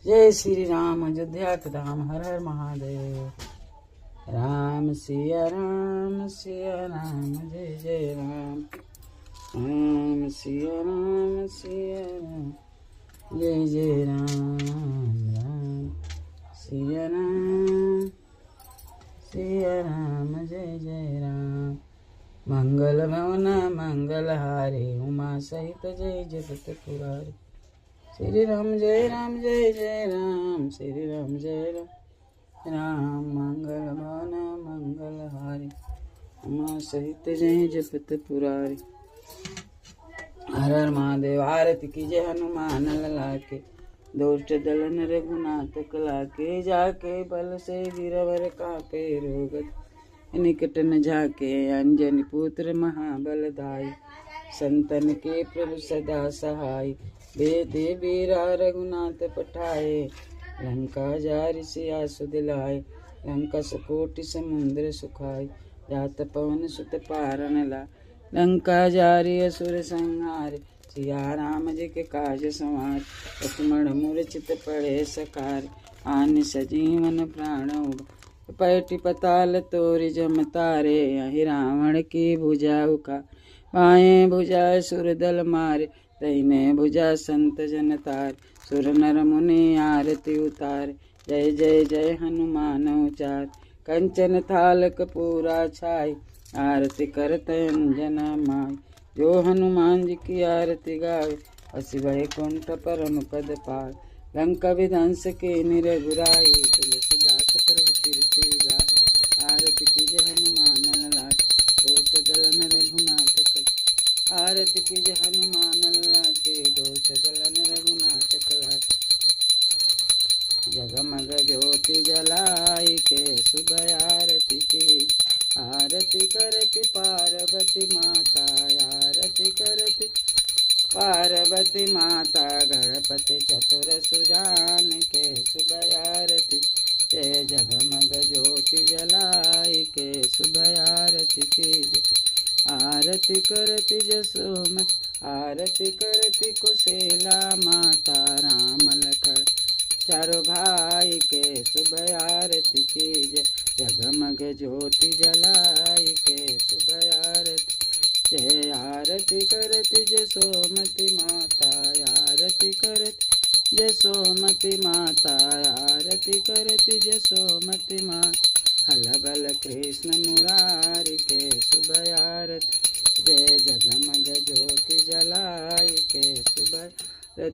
जय श्री राम अयोध्या के धाम हर हर महादेव। राम सिया राम जय जय राम। राम सिया राम जय जय राम। राम सिया राम जय जय राम। मंगल भवन मंगल हारे उमा सहित जय जगत पुरारी। श्री राम जय राम जय जय राम। श्री राम जय राम राम। मंगल भवन मंगल हारी उमा सहित जय जगत पुरारी। हर हर महादेव। आरती की जय हनुमान लला के दुष्ट दलन रघुनाथ कला के। जाके बल से गिरवर कापे रोगत निकट न झाके। अंजनी पुत्र महाबलदाई संतन के प्रभु सदा सहाय। बेदे बीरा रघुनाथ पठाए लंका जारि सिया सुदिलाए। लंका सकोटि समुद्र सुखाय जात पवन सुत पारण ला। लंका जारि असुर संहार सिया राम जी के काज संवार। लक्ष्मण मूर्छित पड़े सकार आन सजीवन प्राण पैटि पताल तोरि जम तारे। अहि रावण की भुजा उखार बाएं भुजा सुर दल मारे। तैने भुजा संत जन तार सुर नर मुनि आरती उतार। जय जय जय हनुमान उचार कंचन थाल कपूरा छाई। आरती करत अंजन माई जो हनुमान जी की आरती गावे। असी वैकुंठ परम पद पाए। लंका विध्वंस के निरगुराई तुलसीदास प्रभु कीर्ति गाय। आरती की जय हनुमान लाल दोष दलन रघुनाथ कल। आरती की जय हनुमान लला के दोष दलन रघुनाथ कला। जगमग ज्योति जलाई के सुबह आरती की। आरती करती पार्वती माता आरती करती पार्वती माता। गणपति चतुर सुजान के सुबह आरती। जय जगमग ज्योति जलाई के सुबह आरती की। आरती करती जसोमति आरती करती कुशेला माता। राम लखन चारों भाई के सुबह आरती की। जय जगमग ज्योति जलाई के सुबह आरती। जय आरती करती जसोमति माता आरती करती जसोमति माता। आरती करती जसोमति माता। हल बल कृष्ण मुरारी के सुबह आरती। जय जगमग ज्योति जलाई के सुबह